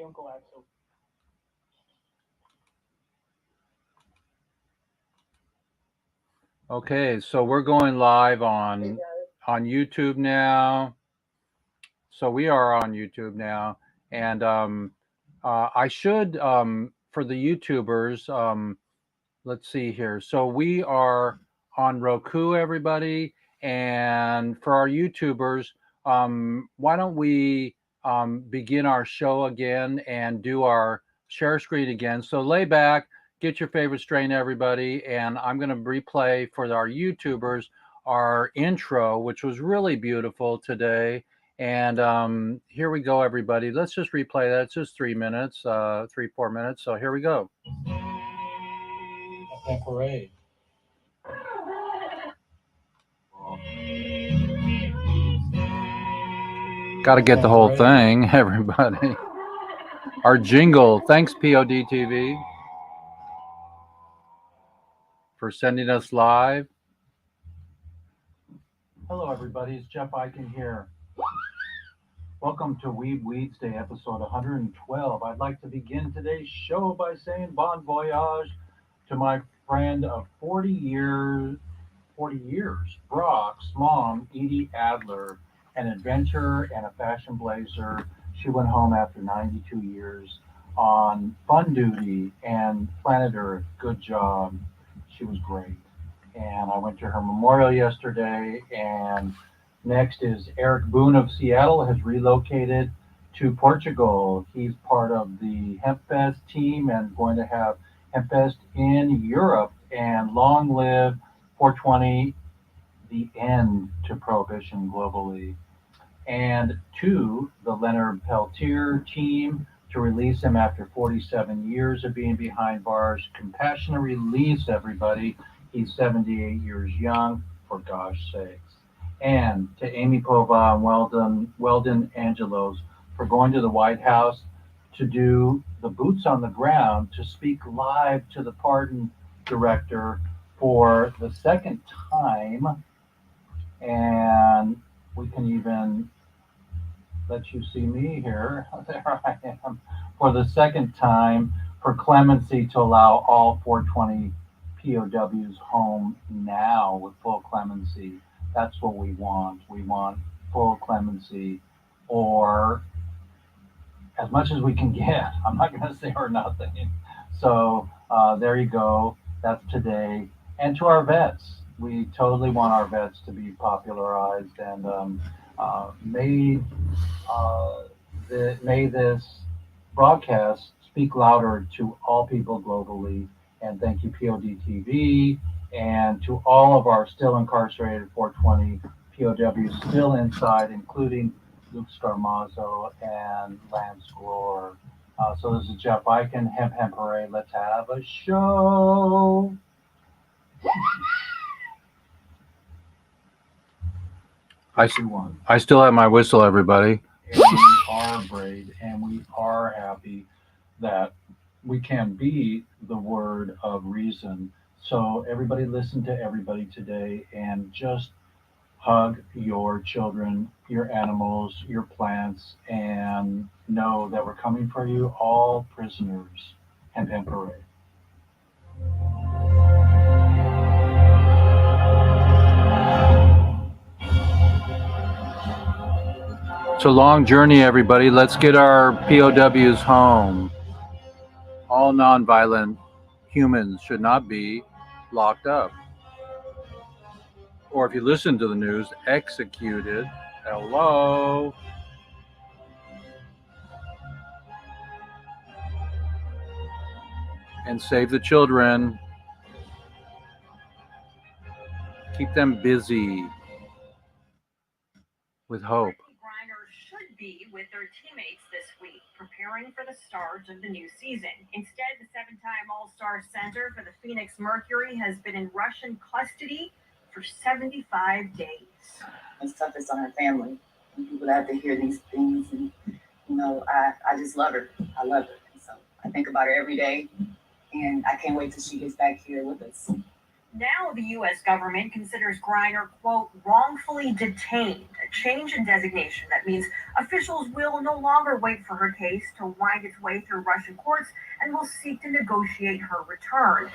Uncle Axel. Okay, so we're going live on YouTube now. So we are on YouTube now, and I should for the YouTubers. Let's see here. So we are on Roku, everybody, and for our YouTubers, why don't we begin our show again and do our share screen again? So lay back, get your favorite strain, everybody, and I'm going to replay for our YouTubers our intro, which was really beautiful today. And here we go, everybody. Let's just replay that. It's just 3 minutes, 4 minutes. So here we go. Parade. Got to get the whole thing, everybody. Our jingle. Thanks, POD TV, for sending us live. Hello, everybody. It's Jeff Eichen here. Welcome to Weeds Day, episode 112. I'd like to begin today's show by saying bon voyage to my friend of 40 years, Brock's mom, Edie Adler, an adventurer and a fashion blazer. She went home after 92 years on fun duty and Planet Earth. Good job. She was great. And I went to her memorial yesterday. And next is Eric Boone of Seattle has relocated to Portugal. He's part of the HempFest team and going to have HempFest in Europe. And long live 420, the end to prohibition globally. And two, the Leonard Peltier team to release him after 47 years of being behind bars. Compassionate release, everybody. He's 78 years young, for gosh sakes. And to Amy Pova and Weldon Angelos for going to the White House to do the boots on the ground, to speak live to the pardon director for the second time. And we can even let you see me here. There I am. For the second time, for clemency to allow all 420 POWs home now with full clemency. That's what we want. We want full clemency, or as much as we can get. I'm not going to say or nothing. So there you go. That's today. And to our vets, we totally want our vets to be popularized and made may this broadcast speak louder to all people globally. And thank you, POD TV, and to all of our still incarcerated 420 POWs still inside, including Luke Scarmazzo and Lance Glore. So this is Jeff Eichen, Hemp Parade. Let's have a show. I still have my whistle, everybody. And we are brave, and we are happy that we can be the word of reason. So everybody listen to everybody today and just hug your children, your animals, your plants, and know that we're coming for you, all prisoners. Hemp Parade. It's a long journey, everybody. Let's get our POWs home. All nonviolent humans should not be locked up. Or if you listen to the news, executed. Hello. And save the children. Keep them busy with hope. Should be with their teammates this week, preparing for the start of the new season. Instead, the seven-time All-Star center for the Phoenix Mercury has been in Russian custody for 75 days. It's toughest on her family. And people have to hear these things, and I just love her. I love her. And so I think about her every day, and I can't wait till she gets back here with us. Now the U.S. government considers Griner, quote, wrongfully detained, a change in designation that means officials will no longer wait for her case to wind its way through Russian courts and will seek to negotiate her return.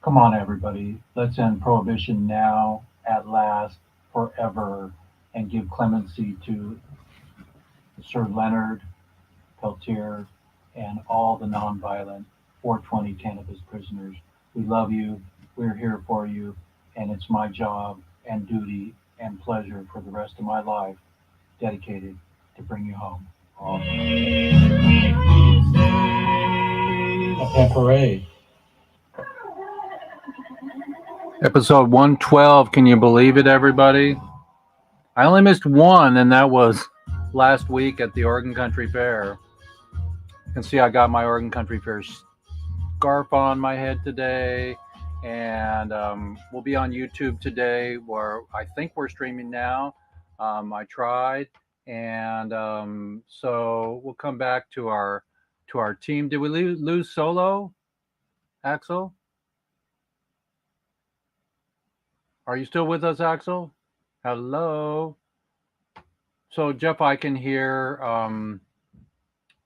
Come on, everybody. Let's end prohibition now, at last, forever, and give clemency to Sir Leonard Peltier and all the nonviolent 420 cannabis prisoners. We love you. We're here for you. And it's my job and duty and pleasure for the rest of my life dedicated to bring you home. Happy parade. Episode 112. Can you believe it, everybody? I only missed one, and that was last week at the Oregon Country Fair. You can see I got my Oregon Country Fair scarf on my head today, and we'll be on YouTube today, where I think we're streaming now. I tried, and so we'll come back to our team. Did we lose Solo, Axel? Are you still with us, Axel? Hello. So Jeff, I can hear. I'm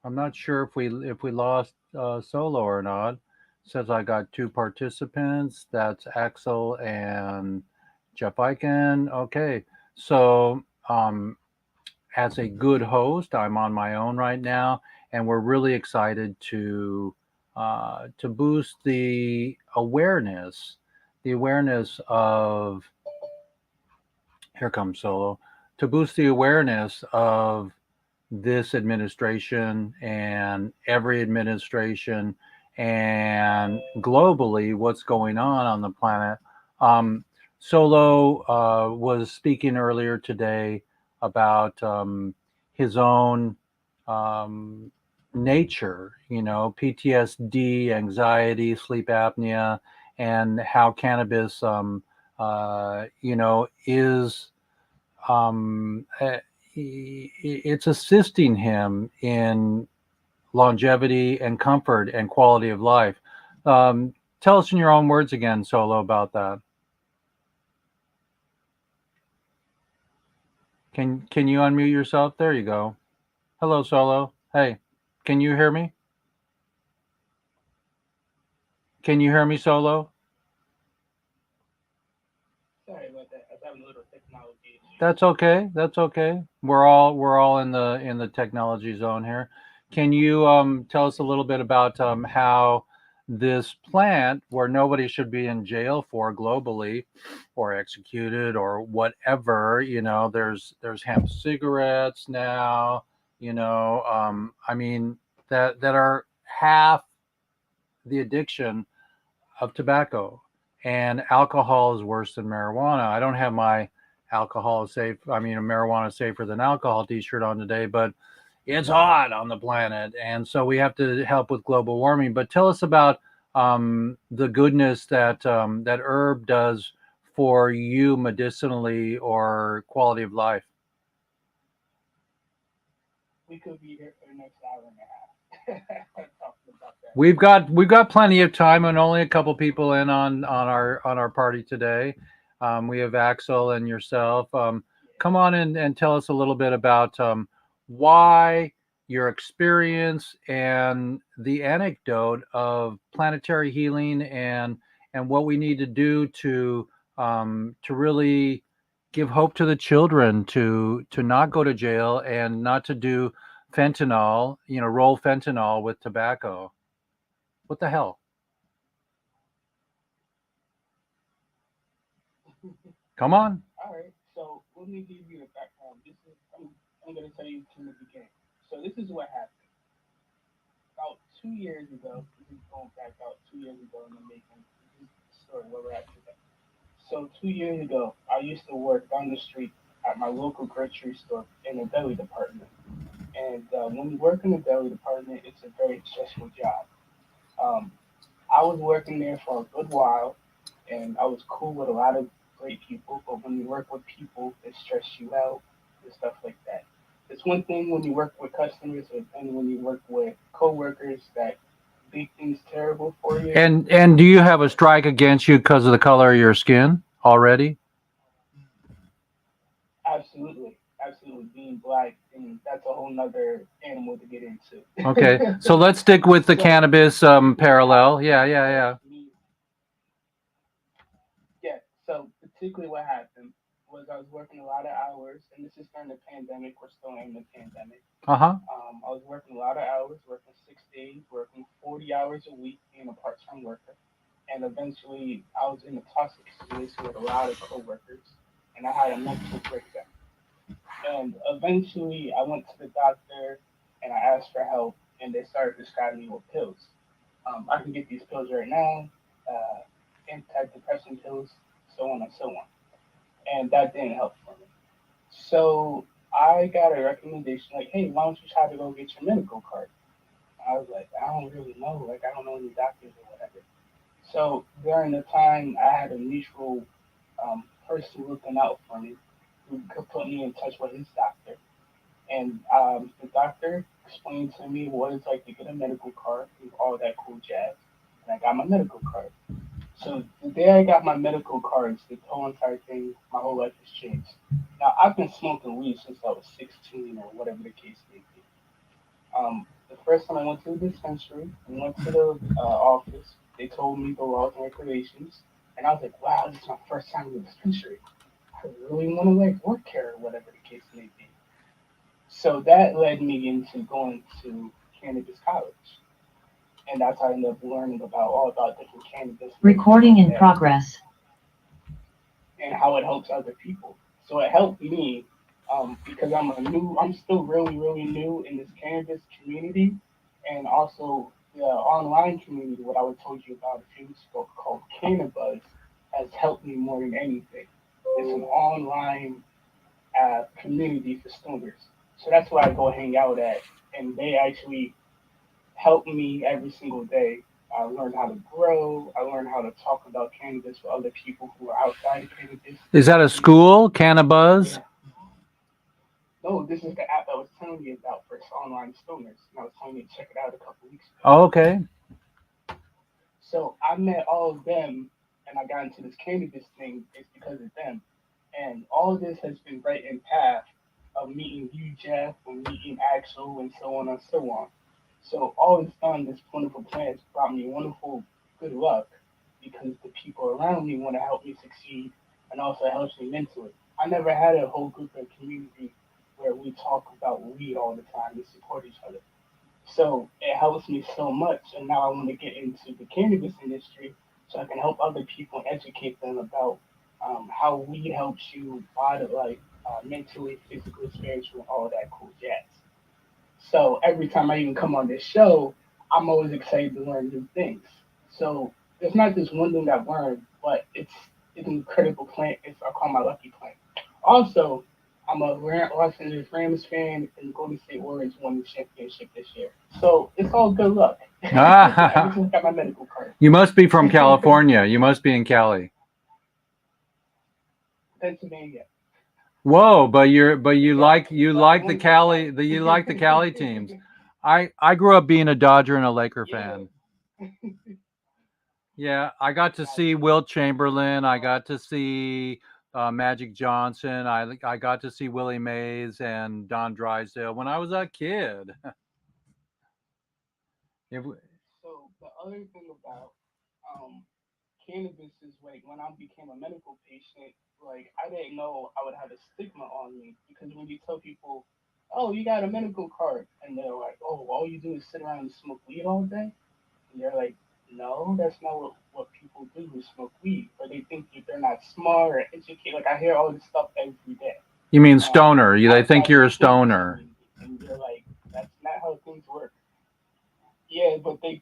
not sure if we lost Solo or not. It says I got two participants. That's Axel and Jeff Eichen. Okay, so as a good host, I'm on my own right now, and we're really excited to boost the awareness of. Here comes Solo. To boost the awareness of this administration and every administration and globally what's going on the planet. Solo was speaking earlier today about his own nature, PTSD, anxiety, sleep apnea, and how cannabis, is it's assisting him in longevity and comfort and quality of life. Tell us in your own words again, Solo, about that. Can you unmute yourself? There you go. Hello, Solo. Hey, can you hear me? Can you hear me, Solo? Sorry about that. I was having a little technology issue. That's okay. That's okay. We're all in the technology zone here. Can you tell us a little bit about how this plant, where nobody should be in jail for globally, or executed or whatever, there's hemp cigarettes now, I mean that are half the addiction of tobacco, and alcohol is worse than marijuana. I don't have my alcohol is safe. I mean, marijuana is safer than alcohol t-shirt on today, but it's hot on the planet, and so we have to help with global warming. But tell us about the goodness that that herb does for you medicinally or quality of life. We could be here for the next hour and a half talking about that. We've got plenty of time, and only a couple people in on our party today. We have Axel and yourself. Come on and tell us a little bit about why your experience and the anecdote of planetary healing and what we need to do to really give hope to the children to not go to jail and not to do fentanyl, roll fentanyl with tobacco. What the hell? Come on. All right. So let me give you a background. I'm going to tell you from the beginning. So this is what happened. About 2 years ago, this is going back about 2 years ago in the making. This is the story where we're at today. So 2 years ago, I used to work down the street at my local grocery store in the deli department. And when you work in the deli department, it's a very stressful job. Um, I was working there for a good while, and I was cool with a lot of great people. But when you work with people that stress you out and stuff like that, it's one thing when you work with customers, and when you work with coworkers that think things terrible for you. And do you have a strike against you because of the color of your skin already? Absolutely, absolutely. Being black, and that's a whole nother animal to get into. Okay, so let's stick with the So cannabis what parallel. happened Yeah, yeah, was yeah. me, yeah. So particularly what happened was I was working a lot of hours, and this is during the pandemic. We're still in the pandemic. Uh-huh. I was working a lot of hours, working 6 days, working 40 hours a week, being a part-time worker. And eventually, I was in a toxic situation with a lot of coworkers, and I had a mental breakdown. And eventually, I went to the doctor and I asked for help, and they started prescribing me with pills. I can get these pills right now, antidepressant pills, so on and so on. And that didn't help for me. So I got a recommendation like, hey, why don't you try to go get your medical card? I was like, I don't really know. Like, I don't know any doctors or whatever. So during the time, I had a mutual person looking out for me who could put me in touch with his doctor. And the doctor explained to me what it's like to get a medical card and all that cool jazz. And I got my medical card. So the day I got my medical cards, the whole entire thing, my whole life has changed. Now I've been smoking weed since I was 16 or whatever the case may be. The first time I went to the dispensary, I went to the office. They told me the laws and regulations, and I was like, "Wow, this is my first time in the dispensary. I really want to like work here or whatever the case may be." So that led me into going to cannabis college, and that's how I ended up learning about all about different cannabis Recording in progress. and how it helps other people. So it helped me because I'm still really, really new in this cannabis community, and also the online community. What I would told you about a few weeks ago called Cannabis has helped me more than anything. It's an online community for stoners. So that's where I go hang out at, and they actually help me every single day. I learned how to grow. I learned how to talk about cannabis with other people who are outside of cannabis. Is that a And school, Cannabis? yeah, no, this is the app I was telling you about for online stoners. And I was telling you to check it out a couple weeks ago. Oh, okay. So I met all of them, and I got into this cannabis thing. It's because of them, and all of this has been right in path of meeting you, Jeff, and meeting Axel, and so on and so on. So all this done, this wonderful plan has brought me wonderful good luck because the people around me want to help me succeed, and also helps me mentally. I never had a whole group of community where we talk about weed all the time and support each other. So it helps me so much, and now I want to get into the cannabis industry so I can help other people and educate them about how weed helps you body, like mentally, physically, spiritually, all that cool jazz. So every time I even come on this show, I'm always excited to learn new things. So it's not just one thing I've learned, but it's an incredible plant. It's I call my lucky plant. Also, I'm a Los Angeles Rams fan, and Golden State Warriors won the championship this year. So it's all good luck. Ever Ah, since I got my medical card. you must be from California. You must be in Cali. Pennsylvania. Whoa, but Exactly. you But I like the want to get Cali back. the you like the Cali teams. I grew up being a Dodger and a Laker Yeah, fan. Yeah, I got to see gotcha. Wilt Chamberlain. I got to see Magic Johnson. I got to see Willie Mays and Don Drysdale when I was a kid. It w- So the other thing about cannabis is like when I became a medical patient, like I didn't know I would have a stigma on me because when you tell people, "Oh, you got a medical card," and they're like, "Oh, all you do is sit around and smoke weed all day," and you're like, "No, that's not what people do who smoke weed," or they think that they're not smart or educated. Like I hear all this stuff every day You mean stoner? They think outside you're the a cannabis stoner. community, and you're like, "That's not how things work." Yeah, but they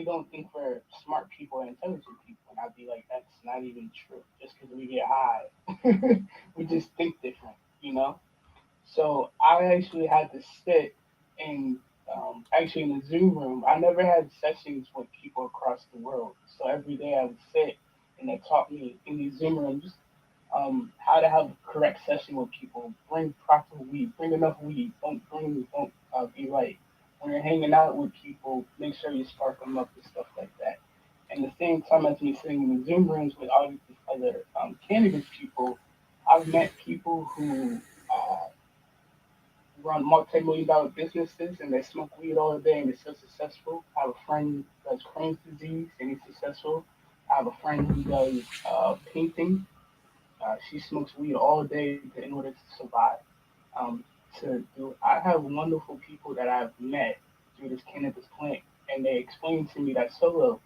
don't think we're smart people and intelligent people. And I'd be like, that's not even true. Just because we get high, we just think different. So I actually had to sit in, actually in the Zoom room. I never had sessions with people across the world. So every day I would sit and they taught me in these Zoom rooms how to have a correct session with people. Bring proper weed. Bring enough weed. Don't be light. when you're hanging out with people, make sure you spark them up and stuff like that. And the same time as me sitting in the Zoom rooms with all these other cannabis people, I've met people who run multi-million-dollar businesses and they smoke weed all day and they're still successful. I have a friend who does Crohn's disease and he's successful. I have a friend who does painting. She smokes weed all day in order to survive. I have wonderful people that I've met through this cannabis plant, and they explain to me that Solo,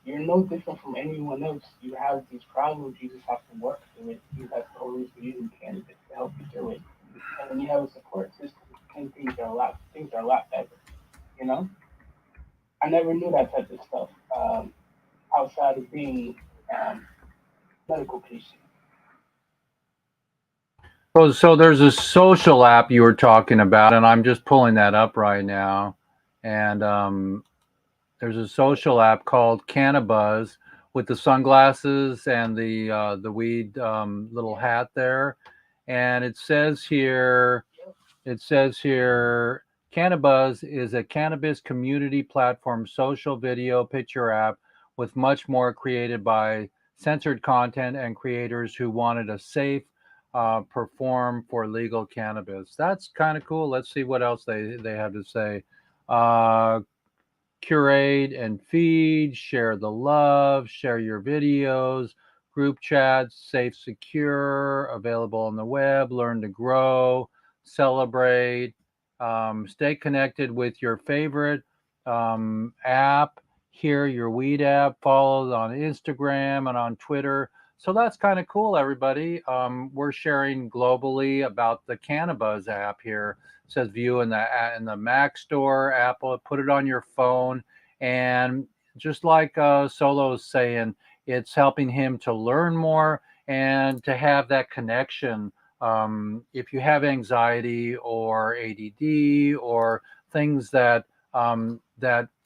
you're no different from anyone else. You have these problems, you just have to work through it. You have to always be using cannabis to help you through it. And when you have a support system, things are a lot better. You know, I never knew that type of stuff outside of being um, medical patient. So there's a social app you were talking about, and I'm just pulling that up right now. And there's a social app called Cannabis with the sunglasses and the weed little hat there. And it says here, Cannabis is a cannabis community platform social video picture app with much more created by censored content and creators who wanted a safe perform for legal cannabis. That's kind of cool. Let's see what else they have to say. Uh, Curate and feed, share the love, share your videos, group chats, safe, secure, available on the web, learn to grow, celebrate, stay connected with your favorite app, here, your weed app, follow on Instagram and on Twitter. So that's kind of cool, everybody. We're sharing globally about the Cannabis app here. It says view in the Mac store, Apple. Put it on your phone, and just like Solo's saying, it's helping him to learn more and to have that connection. If you have anxiety or ADD or things that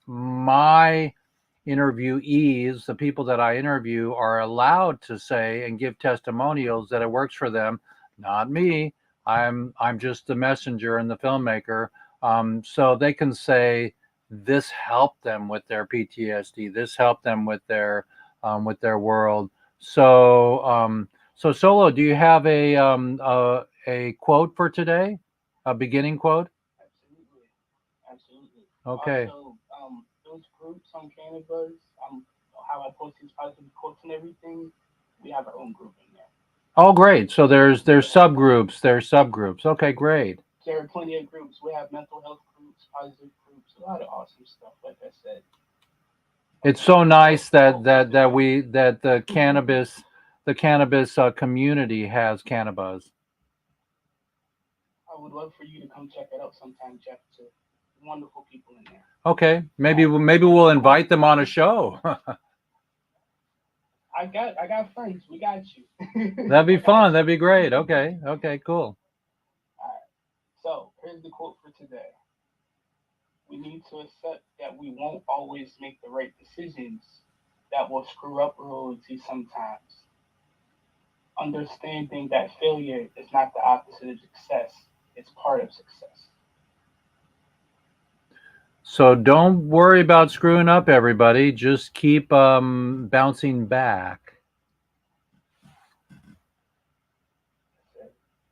my interviewees, the people that I interview, are allowed to say and give testimonials that it works for them, not me. I'm just the messenger and the filmmaker. So they can say this helped them with their PTSD. This helped them with their world. So Solo, do you have a quote for today? A beginning quote? Absolutely, absolutely. Okay. Also, those groups on Cannabis, how I post these positive quotes and everything, we have our own group in there. Oh, great. So there's subgroups. There's subgroups. Okay, great. There are plenty of groups. We have mental health groups, positive groups, a lot of awesome stuff. Like I said, It's so nice that the cannabis community has cannabis. I would love for you to come check it out sometime, Jeff. Too. Wonderful people in there. Okay, maybe we'll invite them on a show. I got friends. We got you. That'd be I got fun. you. That'd be great. Okay, cool. All right. So here's the quote for today. We need to accept that we won't always make the right decisions, that will screw up royalty sometimes. Understanding that failure is not the opposite of success, it's part of success. So don't worry about screwing up, everybody. Just keep bouncing back.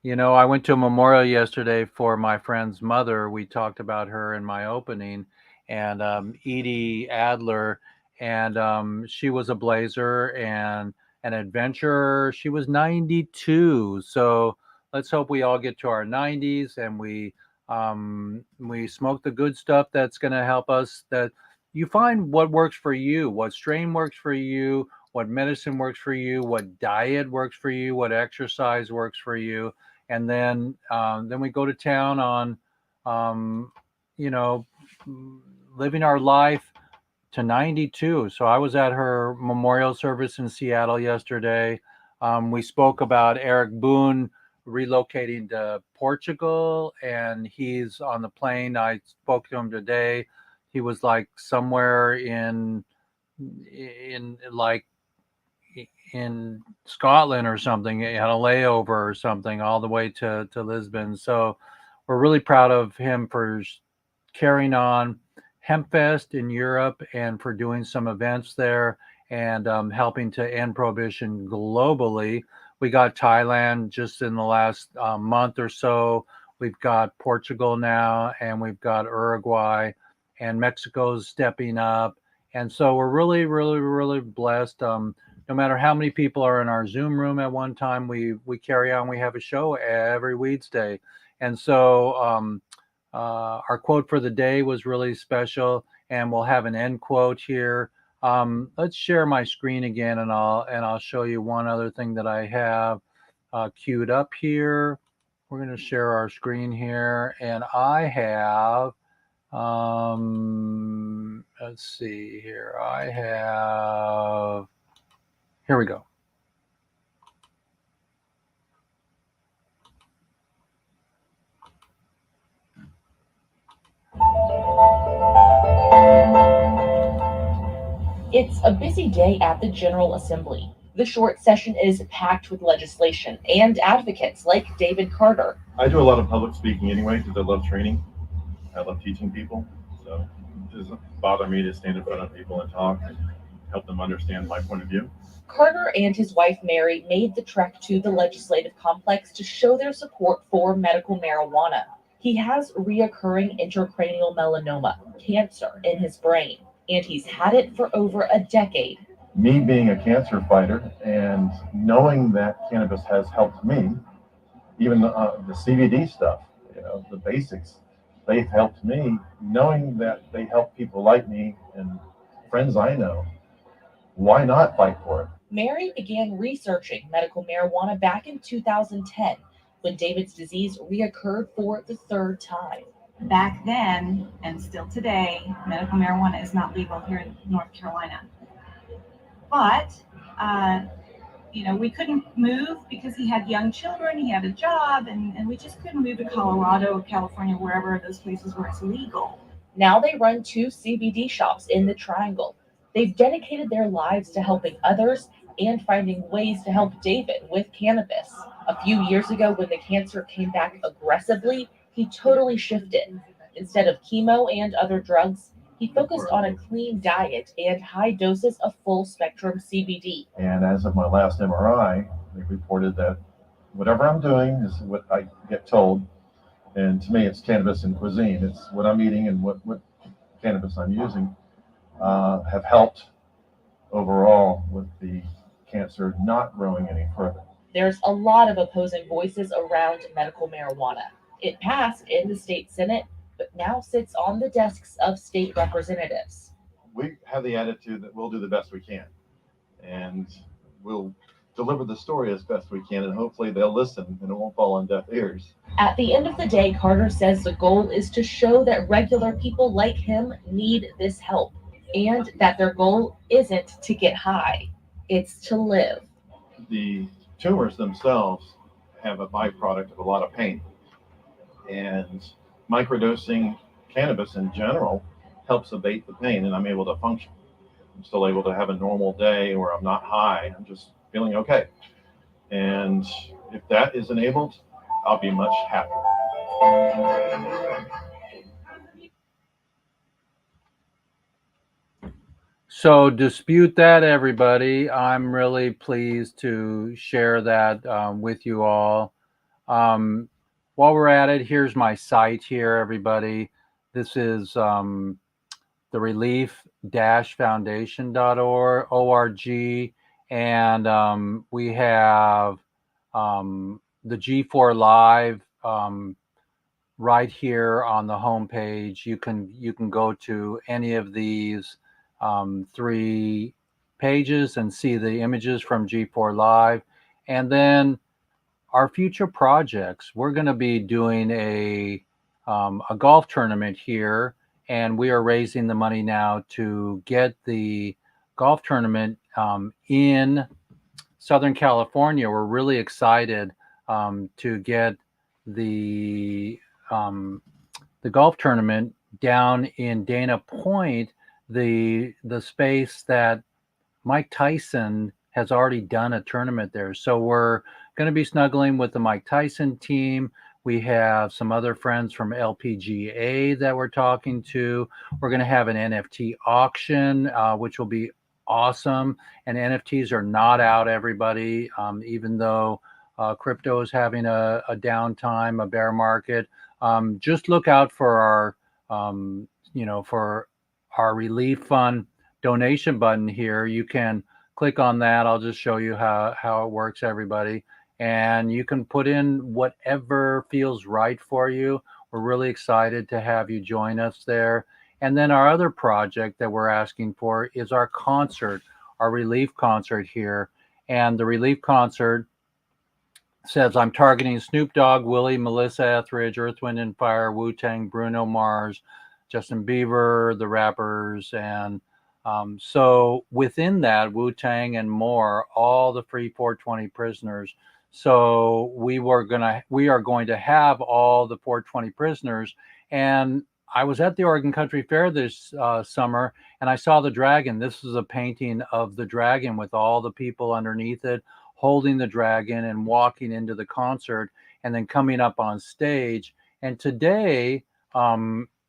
You know, I went to a memorial yesterday for my friend's mother. We talked about her in my opening, and Edie Adler, and she was a blazer and an adventurer. She was 92. So let's hope we all get to our 90s and we smoke the good stuff that's going to help us. That you find what works for you, what strain works for you, what medicine works for you, what diet works for you, what exercise works for you, and then we go to town on um, you know living our life to 92. So I was at her memorial service in Seattle yesterday. We spoke about Eric Boone relocating to Portugal, and he's on the plane. I spoke to him today. He was like somewhere in like in Scotland or something. He had a layover or something all the way to Lisbon. So we're really proud of him for carrying on HempFest in Europe and for doing some events there and helping to end prohibition globally. We got Thailand just in the last month or so. We've got Portugal now, and we've got Uruguay, and Mexico's stepping up. And so we're really, really, really blessed. No matter how many people are in our Zoom room at one time, we carry on. We have a show every Weeds Day. And so our quote for the day was really special, and we'll have an end quote here. Let's share my screen again, and I'll show you one other thing that I have queued up here. We're going to share our screen here, and I have, let's see here. I have, here we go. It's a busy day at the General Assembly. The short session is packed with legislation and advocates like David Carter. I do a lot of public speaking anyway because I love training. I love teaching people. So it doesn't bother me to stand in front of people and talk and help them understand my point of view. Carter and his wife Mary made the trek to the legislative complex to show their support for medical marijuana. He has reoccurring intracranial melanoma, cancer in his brain, and he's had it for over a decade. Me being a cancer fighter and knowing that cannabis has helped me, even the CBD stuff, the basics, they've helped me. Knowing that they help people like me and friends I know, why not fight for it? Mary began researching medical marijuana back in 2010 when David's disease reoccurred for the third time. Back then, and still today, medical marijuana is not legal here in North Carolina. But, we couldn't move because he had young children, he had a job, and we just couldn't move to Colorado or California, wherever those places where it's legal. Now they run 2 CBD shops in the Triangle. They've dedicated their lives to helping others and finding ways to help David with cannabis. A few years ago, when the cancer came back aggressively, he totally shifted. Instead of chemo and other drugs, he focused on a clean diet and high doses of full-spectrum CBD. And as of my last MRI, they reported that whatever I'm doing is what I get told. And to me, it's cannabis and cuisine. It's what I'm eating and what cannabis I'm using have helped overall with the cancer not growing any further. There's a lot of opposing voices around medical marijuana. It passed in the state Senate, but now sits on the desks of state representatives. We have the attitude that we'll do the best we can, and we'll deliver the story as best we can, and hopefully they'll listen and it won't fall on deaf ears. At the end of the day, Carter says the goal is to show that regular people like him need this help, and that their goal isn't to get high, it's to live. The tumors themselves have a byproduct of a lot of pain, and microdosing cannabis in general helps abate the pain, and I'm able to function. I'm still able to have a normal day where I'm not high. I'm just feeling okay. And if that is enabled, I'll be much happier. So dispute that, everybody. I'm really pleased to share that with you all. While we're at it, here's my site here, everybody. This is the relief-foundation.org, and we have the G4 Live right here on the homepage. You can go to any of these 3 pages and see the images from G4 Live, and then our future projects. We're going to be doing a golf tournament here, and we are raising the money now to get the golf tournament in Southern California. We're really excited to get the golf tournament down in Dana Point, the space that Mike Tyson has already done a tournament there. So we're going to be snuggling with the Mike Tyson team. We have some other friends from LPGA that we're talking to. We're going to have an NFT auction, which will be awesome. And NFTs are not out, everybody, even though crypto is having a downtime, a bear market. Just look out for for our relief fund donation button here. You can click on that. I'll just show you how it works, everybody. And you can put in whatever feels right for you. We're really excited to have you join us there. And then our other project that we're asking for is our concert, our relief concert here. And the relief concert says, I'm targeting Snoop Dogg, Willie, Melissa Etheridge, Earth, Wind and Fire, Wu-Tang, Bruno Mars, Justin Bieber, the rappers. And so within that, Wu-Tang and more, all the free 420 prisoners. So we are going to have all the 420 prisoners. And I was at the Oregon Country Fair this summer, and I saw the dragon. This is a painting of the dragon with all the people underneath it, holding the dragon and walking into the concert and then coming up on stage. And today,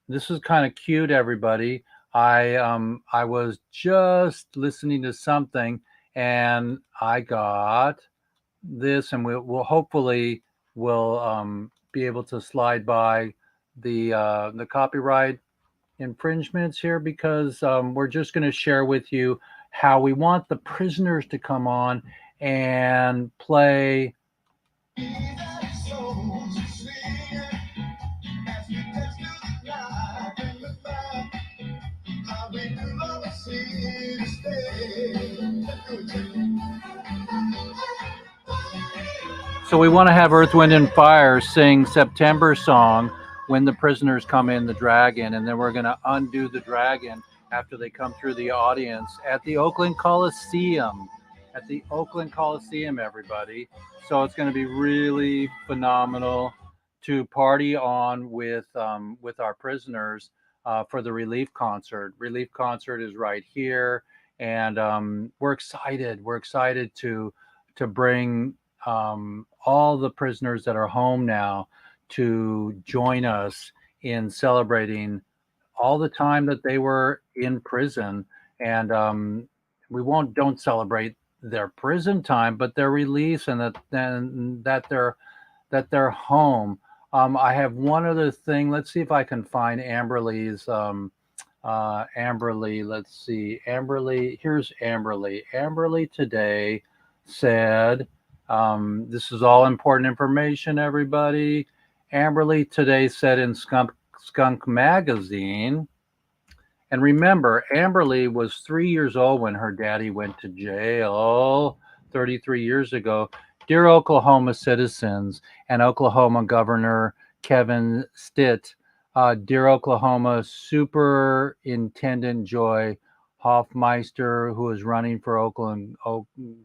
this is kind of cute, everybody. I was just listening to something and I got this, and we'll hopefully will be able to slide by the copyright infringements here, because we're just going to share with you how we want the prisoners to come on and play. So we want to have Earth, Wind, and Fire sing September Song when the prisoners come in the dragon, and then we're going to undo the dragon after they come through the audience at the Oakland Coliseum. At the Oakland Coliseum, everybody. So it's going to be really phenomenal to party on with our prisoners for the relief concert. Relief concert is right here, and we're excited. We're excited to bring all the prisoners that are home now to join us in celebrating all the time that they were in prison. And we don't celebrate their prison time, but their release, and that they're home. I have one other thing. Let's see if I can find Amberly's. Amberly, let's see. Amberly, here's Amberly. Amberly today said, this is all important information, everybody. Amberly today said in Skunk Magazine, and remember, Amberly was 3 years old when her daddy went to jail 33 years ago. Dear Oklahoma citizens and Oklahoma Governor Kevin Stitt, dear Oklahoma Superintendent Joy Hoffmeister, who is running for Oakland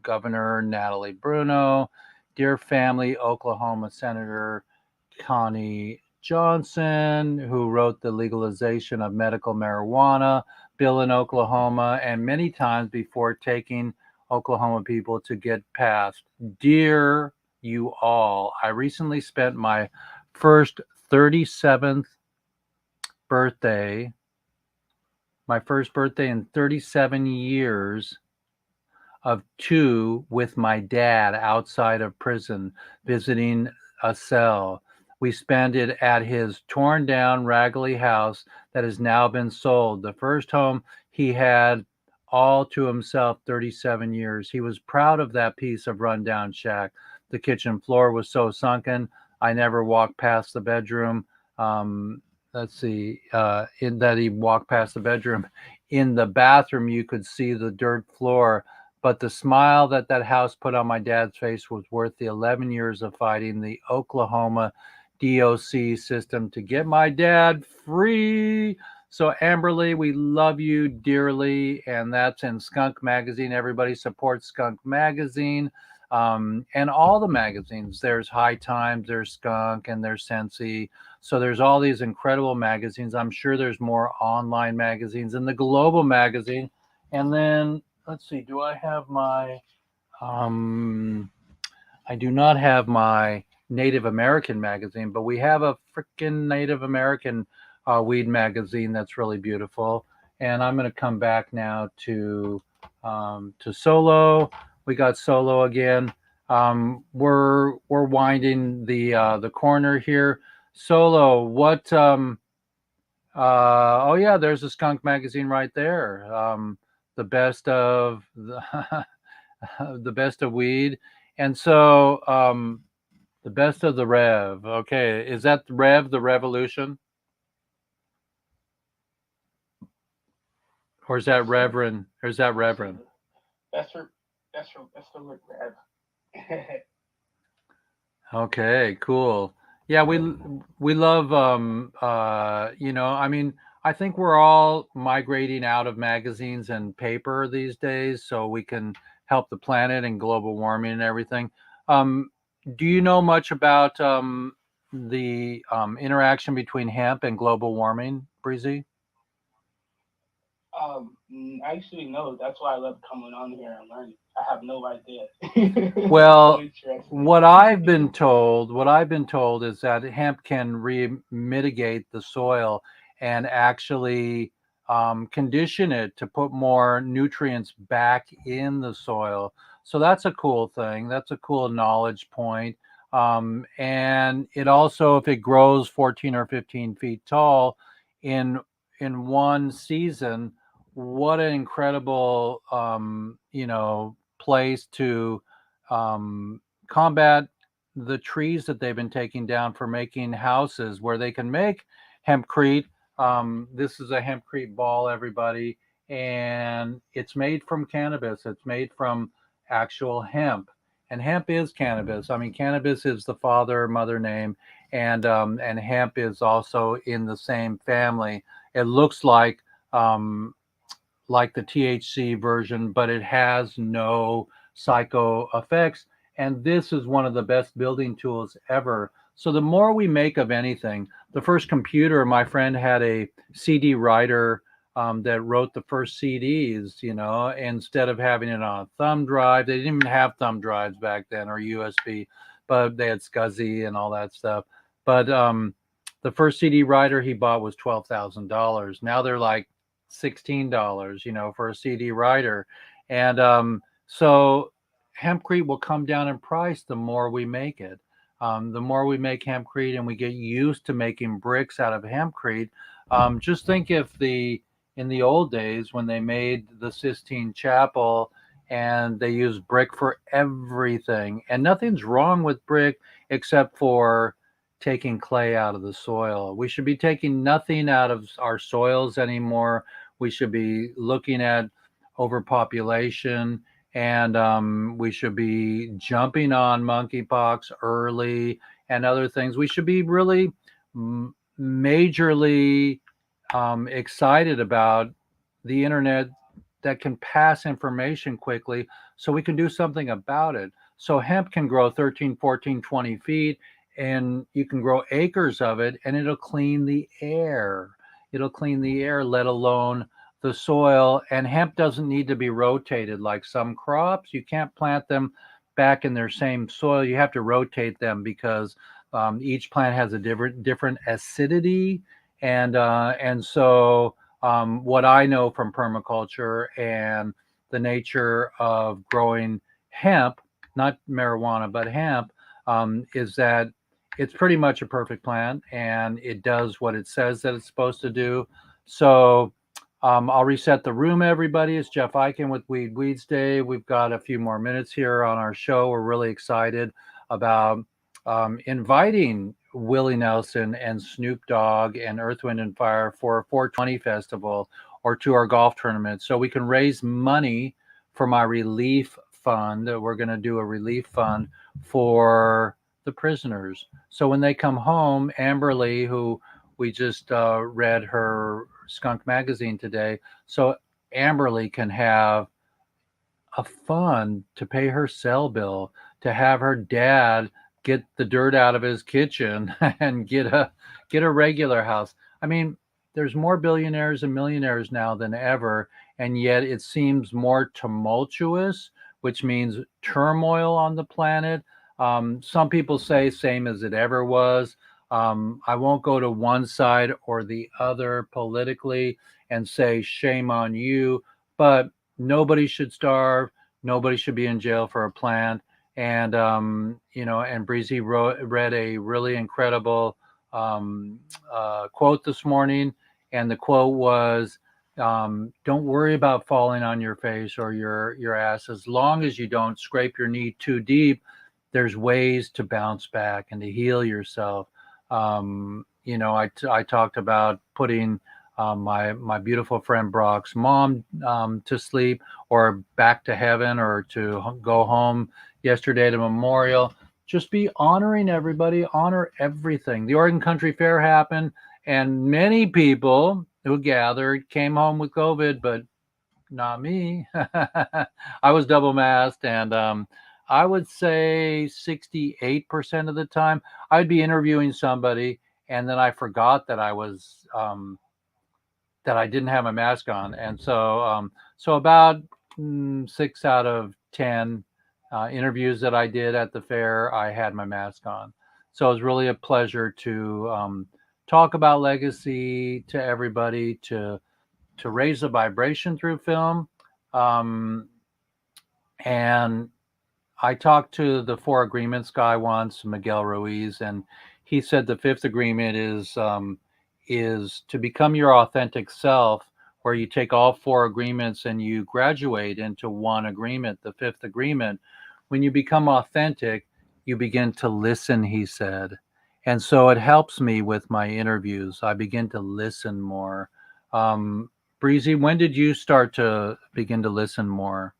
Governor Natalie Bruno, dear family Oklahoma Senator Connie Johnson, who wrote the legalization of medical marijuana bill in Oklahoma, and many times before taking Oklahoma people to get passed. Dear you all, I recently spent my first 37th birthday, my first birthday in 37 years of 2 with my dad outside of prison, visiting a cell. We spent it at his torn down, raggedy house that has now been sold. The first home he had all to himself, 37 years. He was proud of that piece of rundown shack. The kitchen floor was so sunken, I never walked past the bedroom. Let's see, in that he walked past the bedroom. In the bathroom, you could see the dirt floor. But the smile that house put on my dad's face was worth the 11 years of fighting the Oklahoma DOC system to get my dad free. So Amberly, we love you dearly, and that's in Skunk Magazine. Everybody support Skunk Magazine, and all the magazines. There's High Times, there's Skunk, and there's Sensi. So there's all these incredible magazines. I'm sure there's more online magazines in the Global Magazine. And then let's see, do I have my I do not have my Native American magazine, but we have a freaking Native American weed magazine that's really beautiful. And I'm going to come back now to Solo. We got Solo again. We're winding the corner here. Solo, what? Oh yeah, there's a skunk magazine right there. The best of the best of weed, and so the best of the Rev. Okay, is that the Rev, the Revolution, or is that Reverend? Or is that Reverend? That's for that's for Rick Rev. Okay, cool. Yeah, we love I mean, I think we're all migrating out of magazines and paper these days so we can help the planet and global warming and everything. Um, do you know much about the interaction between hemp and global warming, Breezy? Actually, no. That's why I love coming on here and learning. I have no idea. So Well, interesting. what I've been told is that hemp can mitigate the soil and actually condition it to put more nutrients back in the soil. So that's a cool thing. That's a cool knowledge point. And it also, if it grows 14 or 15 feet tall in one season, what an incredible place to combat the trees that they've been taking down for making houses where they can make hempcrete. This is a hempcrete ball, everybody, and it's made from cannabis. It's made from actual hemp, and hemp is cannabis. I mean, cannabis is the father mother name, and hemp is also in the same family. It looks like the THC version, but it has no psycho effects. And this is one of the best building tools ever. So the more we make of anything, the first computer, my friend had a CD writer that wrote the first CDs, instead of having it on a thumb drive. They didn't even have thumb drives back then or USB, but they had SCSI and all that stuff. But the first CD writer he bought was $12,000. Now they're like $16, for a CD writer. And so hempcrete will come down in price the more we make it. The more we make hempcrete and we get used to making bricks out of hempcrete. Just think if in the old days when they made the Sistine Chapel and they used brick for everything, and nothing's wrong with brick except for taking clay out of the soil. We should be taking nothing out of our soils anymore. We should be looking at overpopulation, and we should be jumping on monkeypox early and other things. We should be really majorly excited about the internet that can pass information quickly so we can do something about it. So hemp can grow 13, 14, 20 feet, and you can grow acres of it, and it'll clean the air. It'll clean the air, let alone the soil. And hemp doesn't need to be rotated like some crops. You can't plant them back in their same soil. You have to rotate them because each plant has a different acidity. And so what I know from permaculture and the nature of growing hemp, not marijuana, but hemp, is that it's pretty much a perfect plant and it does what it says that it's supposed to do. So I'll reset the room, everybody. It's Jeff Eichen with Weeds Day. We've got a few more minutes here on our show. We're really excited about inviting Willie Nelson and Snoop Dogg and Earth, Wind, and Fire for a 420 festival or to our golf tournament so we can raise money for my relief fund. We're going to do a relief fund for the prisoners. So when they come home, Amberly, who we just read her Skunk magazine today, so Amberly can have a fund to pay her cell bill, to have her dad get the dirt out of his kitchen and get a regular house. I mean, there's more billionaires and millionaires now than ever, and yet it seems more tumultuous, which means turmoil on the planet. Some people say same as it ever was. I won't go to one side or the other politically and say shame on you, but nobody should starve. Nobody should be in jail for a plant. And and Breezy read a really incredible quote this morning, and the quote was, "Don't worry about falling on your face or your ass. As long as you don't scrape your knee too deep, there's ways to bounce back and to heal yourself." I talked about putting my beautiful friend Brock's mom to sleep or back to heaven or to go home yesterday to Memorial. Just be honoring everybody, honor everything. The Oregon Country Fair happened, and many people who gathered came home with COVID, but not me. I was double masked, and I would say 68% of the time I'd be interviewing somebody, and then I forgot that that I didn't have my mask on, and so about 6 out of 10 interviews that I did at the fair, I had my mask on. So it was really a pleasure to talk about legacy to everybody, to raise the vibration through film. Um, and I talked to the Four Agreements guy once, Miguel Ruiz, and he said the fifth agreement is to become your authentic self, where you take all four agreements and you graduate into one agreement, the fifth agreement. When you become authentic, you begin to listen, he said. And so it helps me with my interviews. I begin to listen more. Um, Breezy, when did you start to begin to listen more?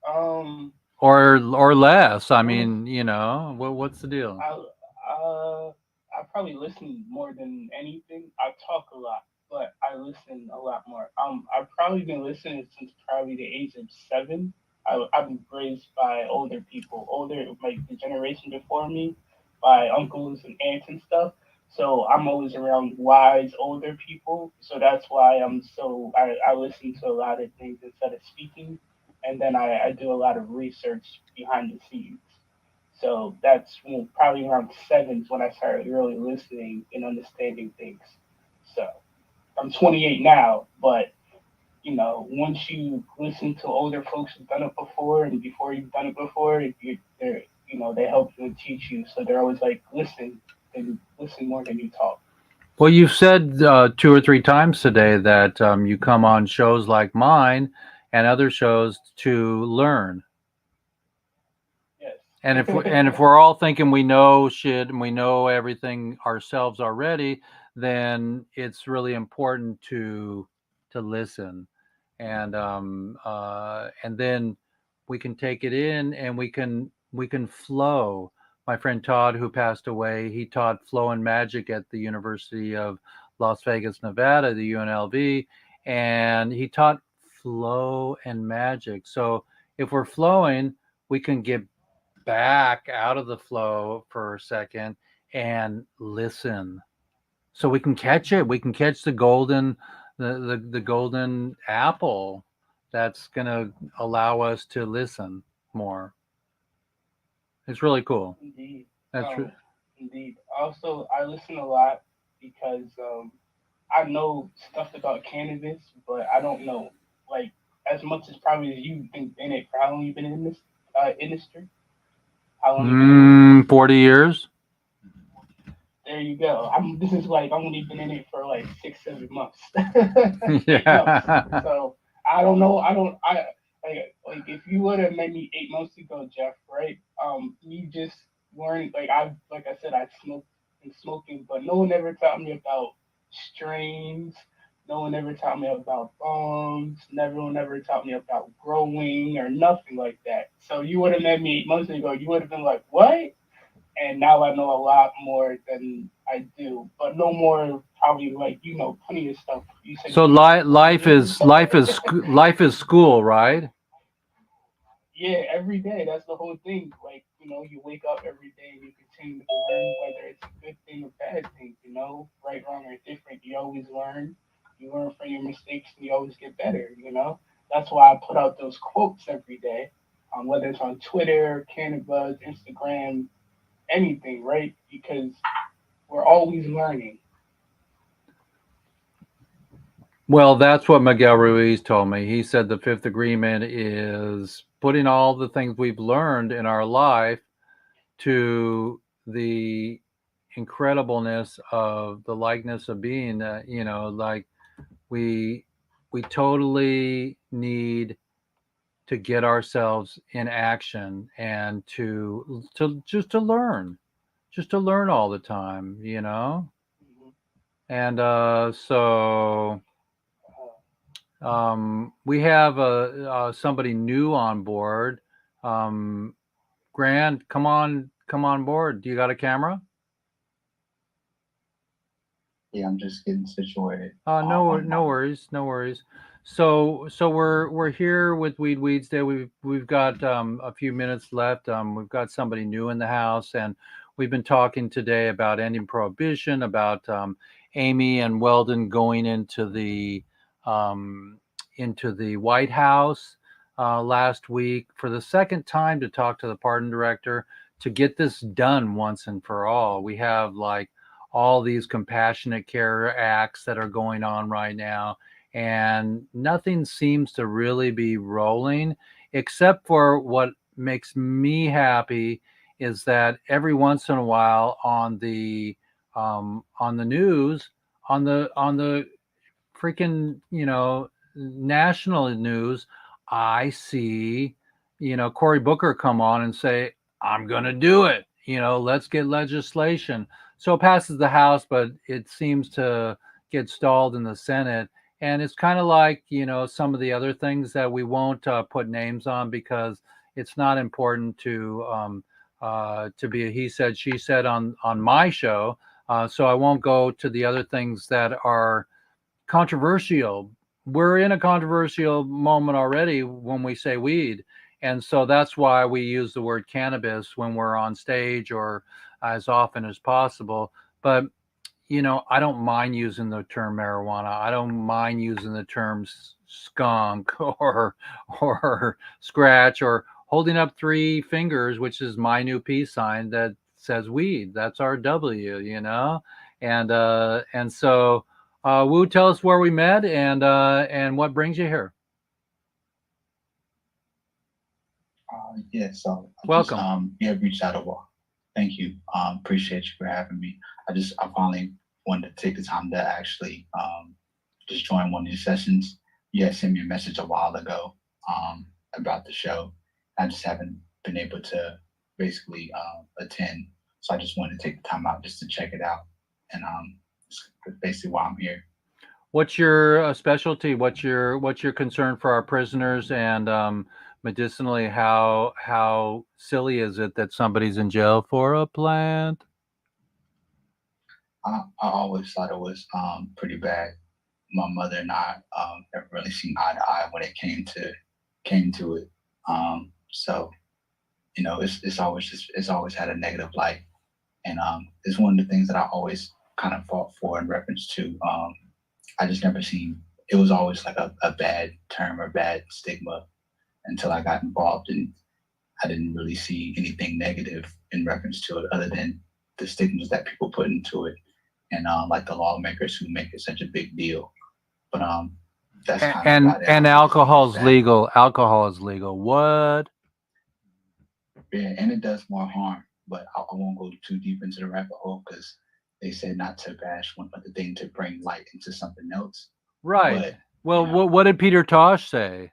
um, Or less? I it was mean, what's the deal? I probably listen more than anything. I talk a lot, but I listen a lot more. I've probably been listening since probably the age of 7. I've been raised by older people, older like the generation before me, by uncles and aunts and stuff. So I'm always around wise older people. So that's why I listen to a lot of things instead of speaking, and then I do a lot of research behind the scenes. So that's probably around 7 is when I started really listening and understanding things. So I'm 28 now, but once you listen to older folks who've done it before, and before you've done it before, they help you and teach you. So they're always like, listen, and listen more than you talk. Well, you've said 2 or 3 times today that you come on shows like mine and other shows to learn. Yes. And if we're all thinking we know shit and we know everything ourselves already, then it's really important to listen, and then we can take it in and we can flow. My friend Todd, who passed away, he taught flow and magic at the University of Las Vegas, Nevada, the UNLV, and he taught flow and magic. So if we're flowing, we can get back out of the flow for a second and listen, so we can catch it. We can catch the golden apple that's going to allow us to listen more. It's really cool. Indeed. That's true. Um, Indeed. Also, I listen a lot because I know stuff about cannabis, but I don't know like as much as probably as you've been in it. For how long you been in this industry? How long you been in it? 40 years. There you go. This is like I've only been in it for like 6, 7 months, 8 months. Yeah. So I don't know. I don't. I like if you would have met me 8 months ago, Jeff. Right? You just weren't like I said, I smoked and smoking, but no one ever taught me about strains. No one ever taught me about bombs. Never one ever taught me about growing or nothing like that. So you would have met me 8 months ago. You would have been like, "What?" And now I know a lot more than I do, but no more probably like plenty of stuff. You said So you went to life colleges and is stuff. life is school, right? Yeah, every day. That's the whole thing. Like you wake up every day and you continue to learn, whether it's a good thing or bad thing. Right, wrong, or different. You always learn. You learn from your mistakes, and you always get better. That's why I put out those quotes every day. whether it's on Twitter, Cannabis, Instagram, anything, right? Because we're always learning. Well, that's what Miguel Ruiz told me. He said the fifth agreement is putting all the things we've learned in our life to the incredibleness of the likeness of being. Like we we totally need to get ourselves in action and to just to learn all the time. Mhm. And so we have somebody new on board. Um, Grant, come on board. Do you got a camera? Yeah, I'm just getting situated. No worries, no worries. So we're here with Weeds Day. We've got a few minutes left. We've got somebody new in the house, and we've been talking today about ending prohibition, about Amy and Weldon going um, into the White House last week for the second time to talk to the pardon director to get this done once and for all. We have like all these compassionate care acts that are going on right now, and nothing seems to really be rolling, except for what makes me happy is that every once in a while on the news, on the freaking national news, I see Cory Booker come on and say, I'm gonna do it, let's get legislation. So it passes the House, but it seems to get stalled in the Senate. And it's kind of like some of the other things that we won't put names on because it's not important to be a he said she said on my show. So I won't go to the other things that are controversial. We're in a controversial moment already when we say weed. And so that's why we use the word cannabis when we're on stage or as often as possible. But, I don't mind using the term marijuana. I don't mind using the terms skunk or scratch or holding up three fingers, which is my new peace sign that says weed. That's our W. And so Wu, tell us where we met and what brings you here. Yeah, so Welcome. you have reached out a while. Thank you. Appreciate you for having me. I finally wanted to take the time to actually just join one of these sessions. You had sent me a message a while ago about the show. I just haven't been able to basically attend. So I just wanted to take the time out just to check it out. And that's basically why I'm here. What's your specialty? What's your concern for our prisoners? And medicinally, how silly is it that somebody's in jail for a plant? I always thought it was pretty bad. My mother and I never really seen eye to eye when it came to it. So it's always had a negative light, and it's one of the things that I always kind of fought for in reference to. I just never seen it was always like a bad term or bad stigma until I got involved, and I didn't really see anything negative in reference to it other than the stigmas that people put into it, and like the lawmakers who make it such a big deal. But that's kind of about it. And alcohol's legal. Alcohol is legal. What? Yeah, and it does more harm. But I won't go too deep into the rabbit hole because they said not to bash one other thing to bring light into something else. Right. But Well, you know, what did Peter Tosh say?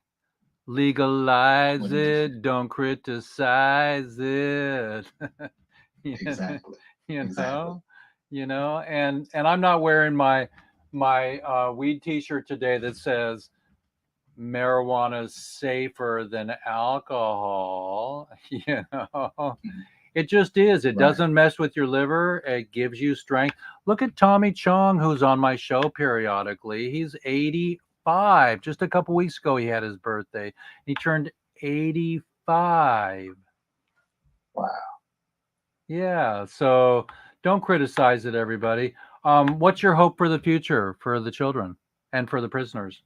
Legalize what did he say? it, don't criticize it. you Exactly, you exactly. know, and I'm not wearing my weed T-shirt today that says marijuana is safer than alcohol. Mhm. It just is. It Right. doesn't mess with your liver. It gives you strength. Look at Tommy Chong, who's on my show periodically. He's 85. Just a couple weeks ago, he had his birthday. He turned 85. Wow. Yeah. So don't criticize it, everybody. What's your hope for the future for the children and for the prisoners?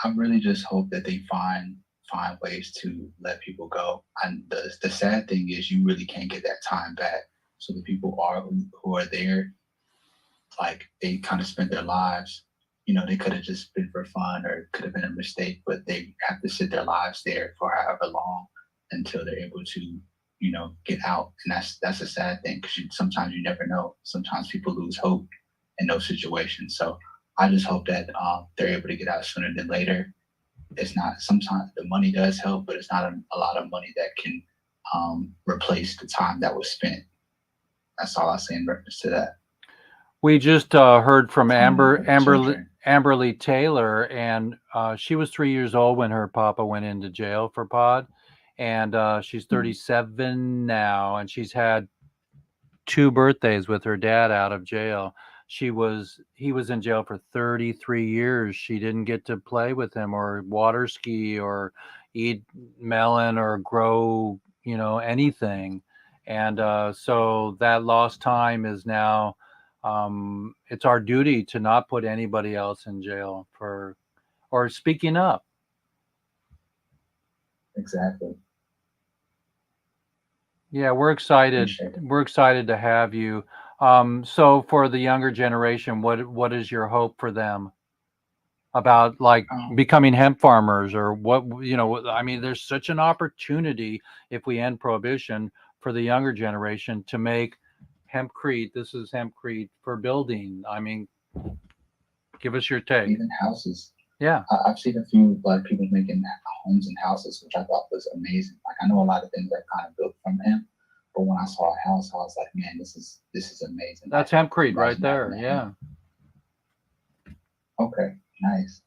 I really just hope that they find ways to let people go. And the sad thing is you really can't get that time back. So the people who are there, like they kind of spent their lives, they could have just been for fun or it could have been a mistake, but they have to sit their lives there for however long until they're able to, get out. And that's a sad thing because sometimes you never know. Sometimes people lose hope in those situations. So I just hope that they're able to get out sooner than later. It's not, sometimes the money does help, but it's not a lot of money that can replace the time that was spent. That's all I say in reference to that. We just heard from Children. Amberly Taylor, and she was 3 years old when her papa went into jail for pot, and she's 37 now, and she's had 2 birthdays with her dad out of jail. He was in jail for 33 years. She didn't get to play with him or water ski or eat melon or grow, anything. And so that lost time is now, it's our duty to not put anybody else in jail or speaking up. Exactly. Yeah, we're excited. Appreciate it. We're excited to have you. So for the younger generation, what is your hope for them about like becoming hemp farmers or what, I mean, there's such an opportunity if we end prohibition for the younger generation to make hempcrete. This is hempcrete for building. I mean, give us your take. Even houses. Yeah. I've seen a few like people making homes and houses, which I thought was amazing. Like I know a lot of things are kind of built from hemp, but when I saw a house, I was like, man, this is amazing. That's hempcrete right there. Yeah. Okay, nice.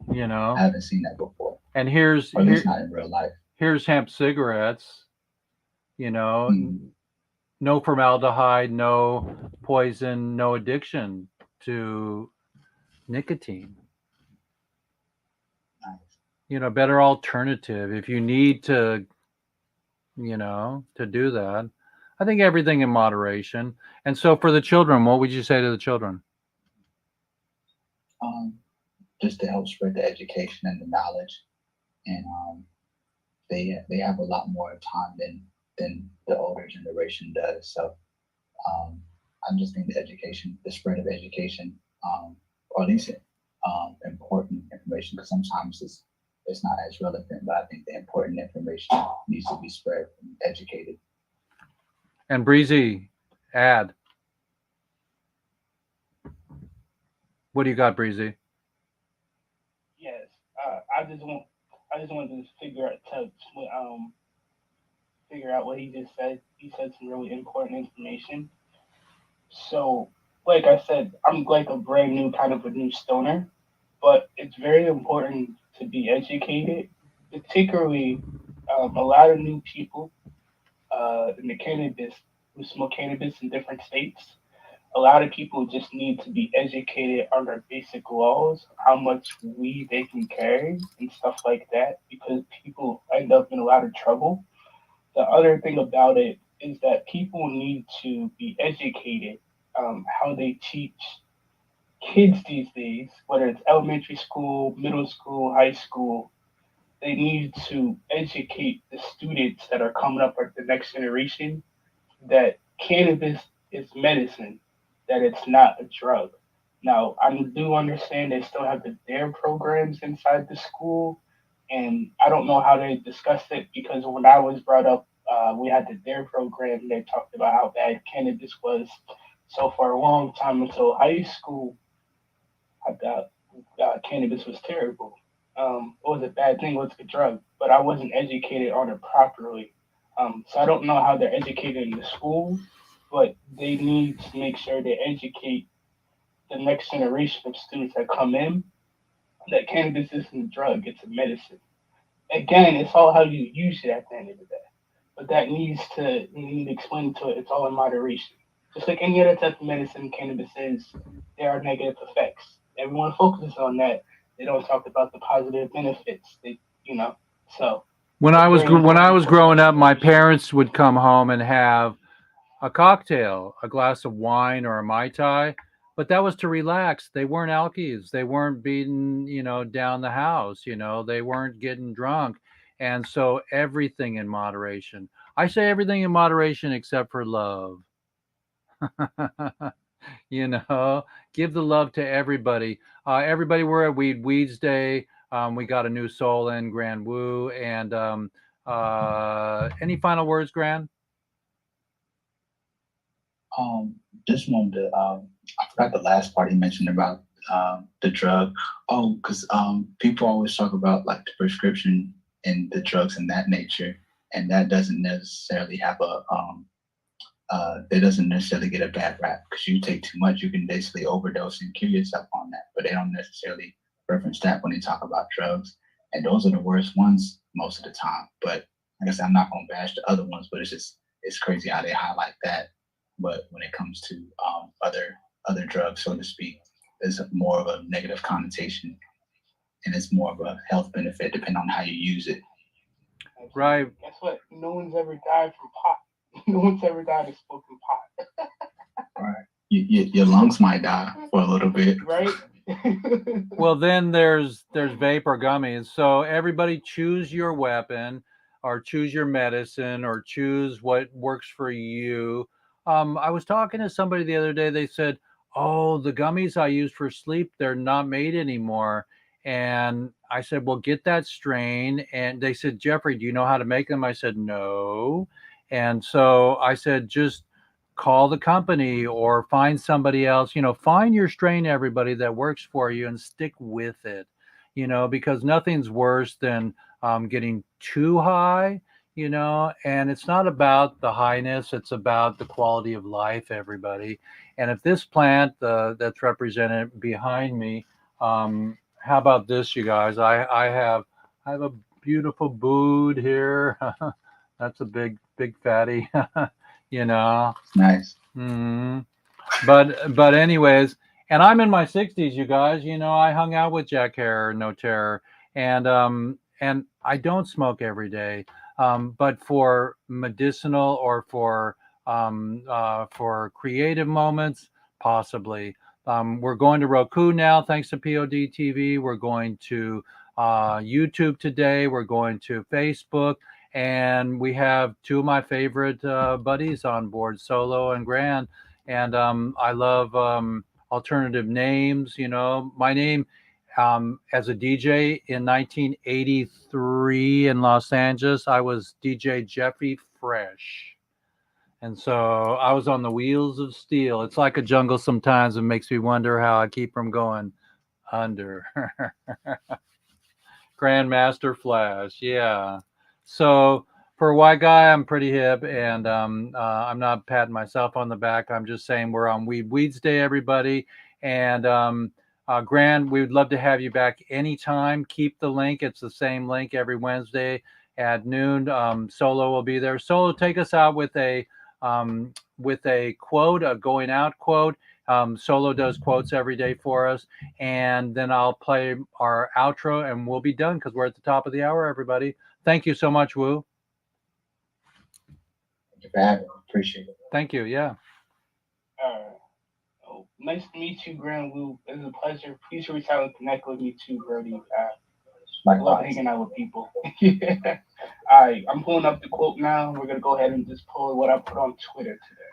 I haven't seen that before. And or at least not in real life. Here's hemp cigarettes. No formaldehyde, no poison, no addiction to nicotine. Nice. Better alternative if you need to, to do that. I think everything in moderation. And so for the children, what would you say to the children? Just to help spread the education and the knowledge, and they have a lot more time than the older generation does. So I just think the spread of education, or at least important information, because sometimes it's not as relevant, but I think the important information needs to be spread and educated. And Breezy, add. What do you got, Breezy? Yes, I just wanted to figure out what he just said. He said some really important information. So, like I said, I'm like a brand new kind of a new stoner, but it's very important to be educated, particularly a lot of new people in the cannabis who smoke cannabis in different states. A lot of people just need to be educated on their basic laws, how much weed they can carry and stuff like that, because people end up in a lot of trouble. The other thing about it is that people need to be educated how they teach kids these days, whether it's elementary school, middle school, high school. They need to educate the students that are coming up or the next generation that cannabis is medicine, that it's not a drug. Now, I do understand they still have the DARE programs inside the school, and I don't know how they discussed it because when I was brought up, we had the DARE program. And they talked about how bad cannabis was. So for a long time until high school, I thought cannabis was terrible. It was a bad thing, it was a drug, but I wasn't educated on it properly. So I don't know how they're educated in the school, but they need to make sure they educate the next generation of students that come in that cannabis isn't a drug, it's a medicine. Again, it's all how you use it at the end of the day. But that you need to explain to it, it's all in moderation. Just like any other type of medicine cannabis is, there are negative effects. Everyone focuses on that. They don't talk about the positive benefits. So when I was growing up, my parents would come home and have a cocktail, a glass of wine or a Mai Tai but that was to relax. They weren't alkies. They weren't beating, down the house. They weren't getting drunk. And so everything in moderation. I say everything in moderation except for love. you know, Give the love to everybody. Everybody, we're at Weeds Day. We got a new soul in Grand Woo. And any final words, Grand? Just wanted to, I forgot the last part you mentioned about the drug. Oh, because people always talk about like the prescription and the drugs and that nature, and that doesn't necessarily have it doesn't necessarily get a bad rap because you take too much, you can basically overdose and kill yourself on that. But they don't necessarily reference that when they talk about drugs, and those are the worst ones most of the time. But like I said, I'm not gonna bash the other ones, but it's crazy how they highlight that. But when it comes to other drugs, so to speak, there's more of a negative connotation, and it's more of a health benefit depending on how you use it. Right. Guess what? No one's ever died from pot. No one's ever died of smoking pot. Right. Your lungs might die for a little bit. Right? Well, then there's vape or gummies. So everybody choose your weapon, or choose your medicine, or choose what works for you. I was talking to somebody the other day. They said, "Oh, the gummies I use for sleep, they're not made anymore." And I said, "Well, get that strain." And they said, "Jeffrey, do you know how to make them?" I said, "No." And so I said, "Just call the company or find somebody else. Find your strain, everybody, that works for you, and stick with it. Because nothing's worse than getting too high. And it's not about the highness, it's about the quality of life, everybody. And if this plant that's represented behind me, how about this, you guys? I have a beautiful bood here. That's a big fatty. you know Nice. hmm but anyways, and I'm in my 60s, you guys. I hung out with Jack Hare, No Terror, and I don't smoke every day, but for medicinal or for creative moments, possibly. We're going to Roku now, thanks to POD TV. We're going to YouTube today. We're going to Facebook. And we have two of my favorite buddies on board, Solo and Grand. And I love alternative names. My name as a DJ in 1983 in Los Angeles, I was DJ Jeffy Fresh. And so I was on the wheels of steel. It's like a jungle sometimes. It makes me wonder how I keep from going under. Grandmaster Flash, yeah. So for a white guy, I'm pretty hip, and I'm not patting myself on the back. I'm just saying we're on Weeds Day, everybody. And Grand, we would love to have you back anytime. Keep the link; it's the same link every Wednesday at noon. Solo will be there. Solo, take us out with a quote, a going out quote. Solo does quotes every day for us, and then I'll play our outro, and we'll be done because we're at the top of the hour. Everybody, thank you so much, Woo. Thank you for having me. Appreciate it. Thank you. Yeah. Nice to meet you, Grand Woo. It was a pleasure. Please reach out and connect with me too, Brody. I love hanging out with people. Yeah. All right, I'm pulling up the quote now. We're gonna go ahead and just pull what I put on Twitter today.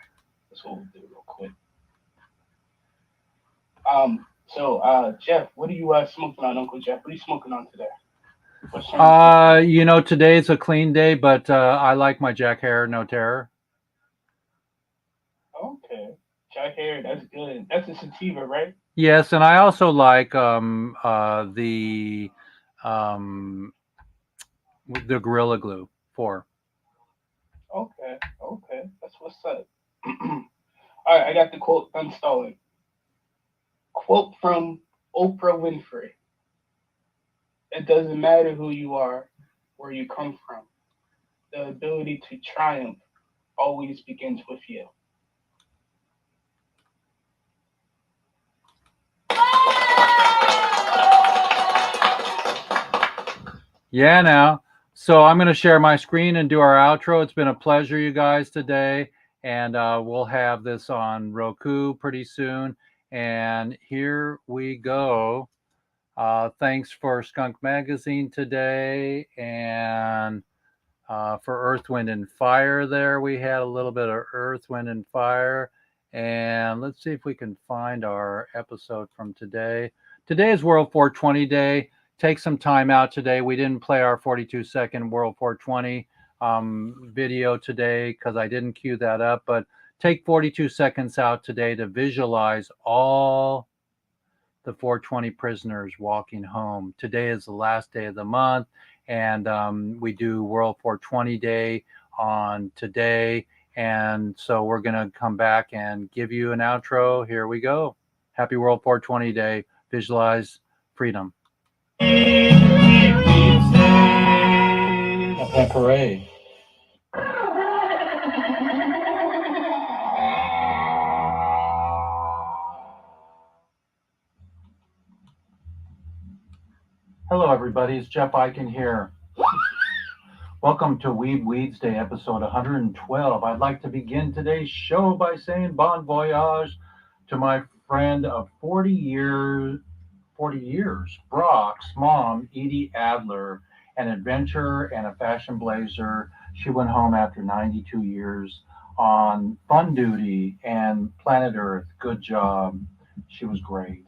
That's what we'll do real quick. Jeff, what are you smoking on, Uncle Jeff? What are you smoking on today? Today's a clean day, but I like my Jack Hare No Terror. Okay, Jack Hare, that's good. That's a sativa, right? Yes, and I also like the Gorilla Glue 4. Okay, that's what's up. All right, I got the quote installing. Quote from Oprah Winfrey. It doesn't matter who you are, where you come from. The ability to triumph always begins with you. Yeah, now. So I'm going to share my screen and do our outro. It's been a pleasure, you guys, today. And we'll have this on Roku pretty soon. And here we go. Thanks for Skunk Magazine today, and for Earth, Wind, and Fire there. We had a little bit of Earth, Wind, and Fire. And let's see if we can find our episode from today. Today is World 420 Day. Take some time out today. We didn't play our 42-second World 420 video today because I didn't cue that up, but take 42 seconds out today to visualize all the 420 prisoners walking home. Today is the last day of the month, and we do World 420 Day on today. And so we're going to come back and give you an outro. Here we go. Happy World 420 Day. Visualize freedom. Happy parade. Hello, everybody. It's Jeff Eichen here. Welcome to Weeds Day, episode 112. I'd like to begin today's show by saying bon voyage to my friend of 40 years, Brock's mom, Edie Adler, an adventurer and a fashion blazer. She went home after 92 years on fun duty and Planet Earth. Good job. She was great.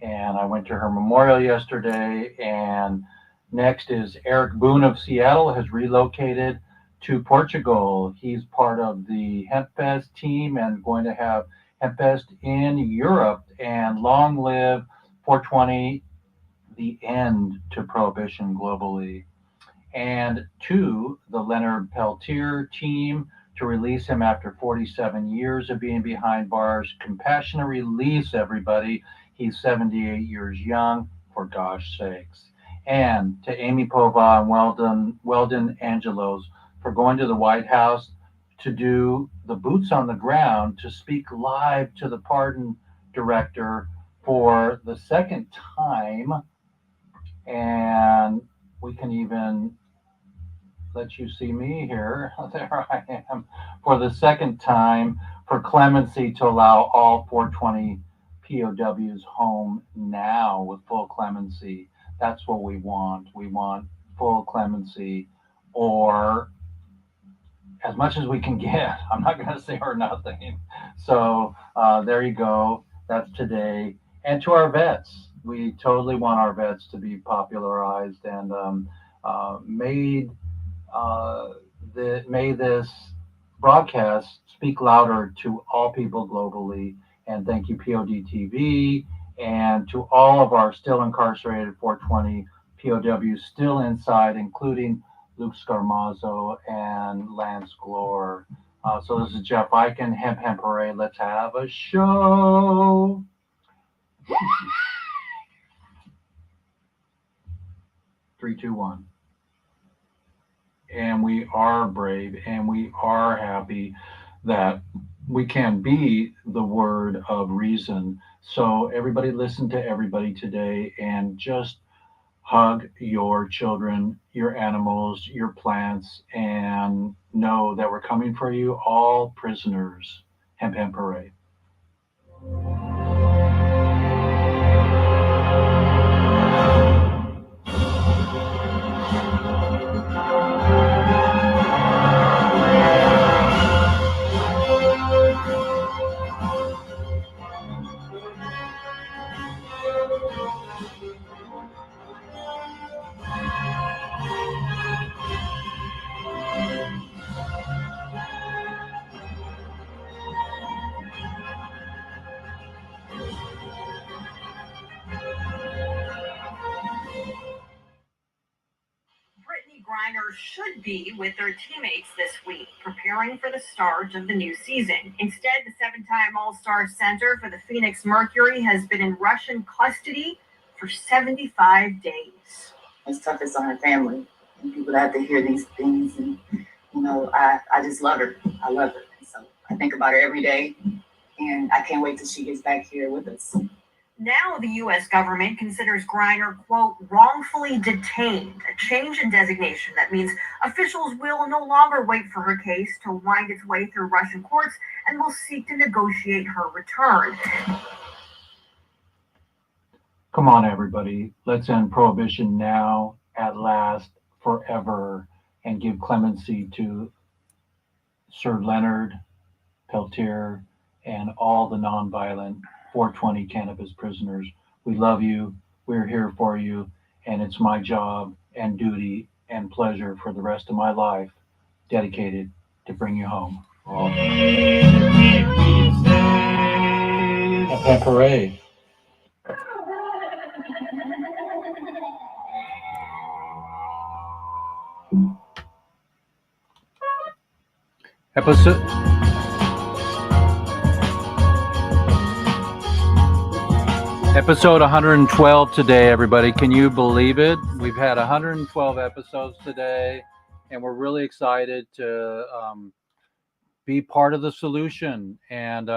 And I went to her memorial yesterday. And next is Eric Boone of Seattle has relocated to Portugal. He's part of the HempFest team and going to have HempFest in Europe. And long live 420, the end to prohibition globally. And two, the Leonard Peltier team to release him after 47 years of being behind bars. Compassionate release, everybody. He's 78 years young, for gosh sakes. And to Amy Pova and Weldon Angelos for going to the White House to do the boots on the ground, to speak live to the pardon director for the second time. And we can even let you see me here. There I am for the second time for clemency to allow all 420 POWs home now with full clemency. That's what we want. We want full clemency, or as much as we can get. I'm not going to say or nothing. So there you go. That's today. And to our vets, we totally want our vets to be popularized and may this broadcast speak louder to all people globally. And thank you, POD TV, and to all of our still incarcerated 420 POWs still inside, including Luke Scarmazzo and Lance Glore. So this is Jeff Eichen, Hemp Parade. Let's have a show. 3, 2, 1. And we are brave and we are happy that we can be the word of reason. So everybody listen to everybody today and just hug your children, your animals, your plants, and know that we're coming for you, all prisoners. Hemp Parade. Brittany Griner should be with their teammates this week, preparing for the start of the new season. Instead, the 7-time All-Star center for the Phoenix Mercury has been in Russian custody for 75 days. It's toughest on her family. And people have to hear these things. And, I just love her. I love her. So I think about her every day. And I can't wait till she gets back here with us. Now the U.S. government considers Griner, quote, wrongfully detained, a change in designation that means officials will no longer wait for her case to wind its way through Russian courts and will seek to negotiate her return. Come on, everybody. Let's end prohibition now, at last, forever, and give clemency to Sir Leonard Peltier and all the nonviolent 420 cannabis prisoners. We love you. We're here for you. And it's my job and duty and pleasure for the rest of my life dedicated to bring you home. Hooray. Episode 112 today, everybody. Can you believe it? We've had 112 episodes today, and we're really excited to be part of the solution. And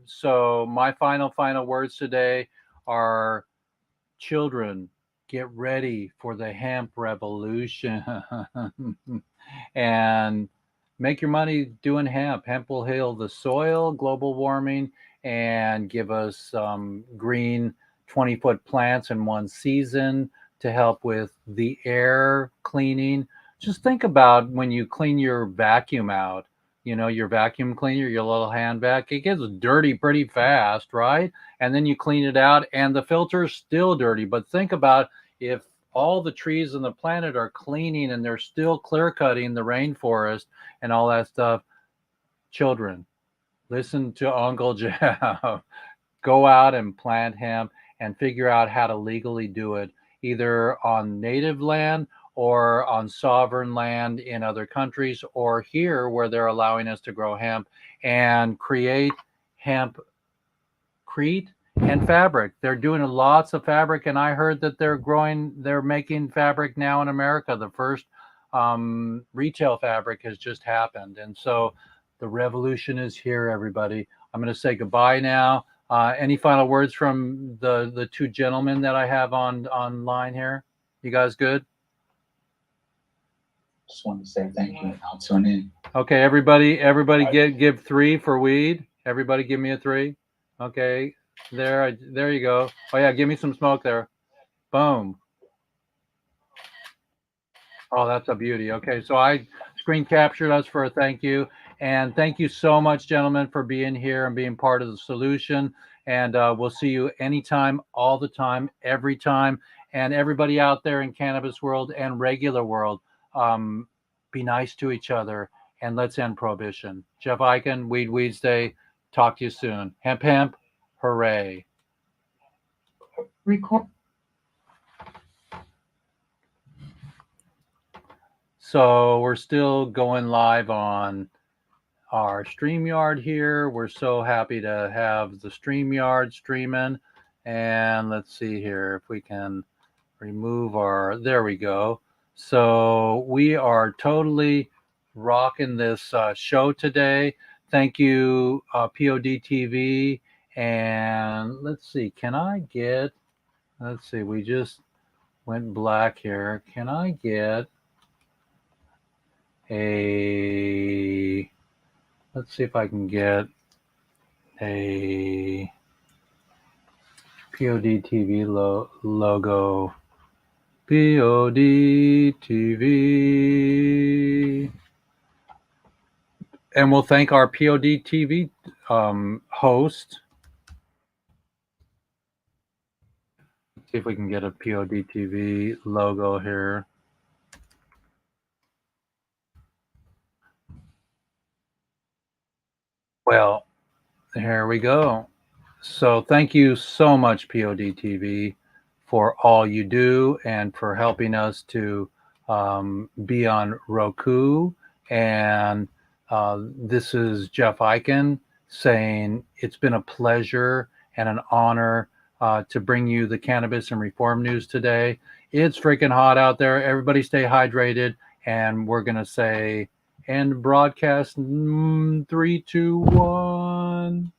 so my final words today are, children, get ready for the hemp revolution. And make your money doing hemp. Hemp will heal the soil, global warming, and give us green 20-foot plants in one season to help with the air cleaning. Just think about when you clean your vacuum out, your vacuum cleaner, your little hand vac, it gets dirty pretty fast, right? And then you clean it out and the filter's still dirty. But think about if all the trees on the planet are cleaning and they're still clear cutting the rainforest and all that stuff. Children, listen to Uncle Jeff. Go out and plant hemp and figure out how to legally do it, either on native land or on sovereign land in other countries, or here where they're allowing us to grow hemp and create hempcrete and fabric. They're doing lots of fabric, and I heard that they're making fabric now in America. The first retail fabric has just happened. And so the revolution is here, everybody. I'm going to say goodbye now. Any final words from the two gentlemen that I have online here? You guys good? Just wanted to say thank you. I'll tune in. Okay, everybody give 3 for weed. Everybody give me a 3. Okay, there you go. Oh yeah, give me some smoke there. Boom. Oh, that's a beauty. Okay, so I screen captured us for a thank you. And thank you so much, gentlemen, for being here and being part of the solution. And we'll see you anytime, all the time, every time. And everybody out there in cannabis world and regular world, be nice to each other and let's end prohibition. Jeff Eichen, Weeds Day. Talk to you soon. Hemp, hemp, hooray. Record. So we're still going live on our StreamYard here. We're so happy to have the StreamYard streaming. And let's see here if we can remove there we go. So we are totally rocking this show today. Thank you, POD TV. And let's see, we just went black here. Can I get let's see if I can get a POD TV logo. POD TV. And we'll thank our POD TV host. Let's see if we can get a POD TV logo here. Well, here we go. So thank you so much, POD TV, for all you do and for helping us to be on Roku. And this is Jeff Eichen saying it's been a pleasure and an honor to bring you the cannabis and reform news today. It's freaking hot out there. Everybody stay hydrated. And we're going to say end broadcast 3, 2, 1.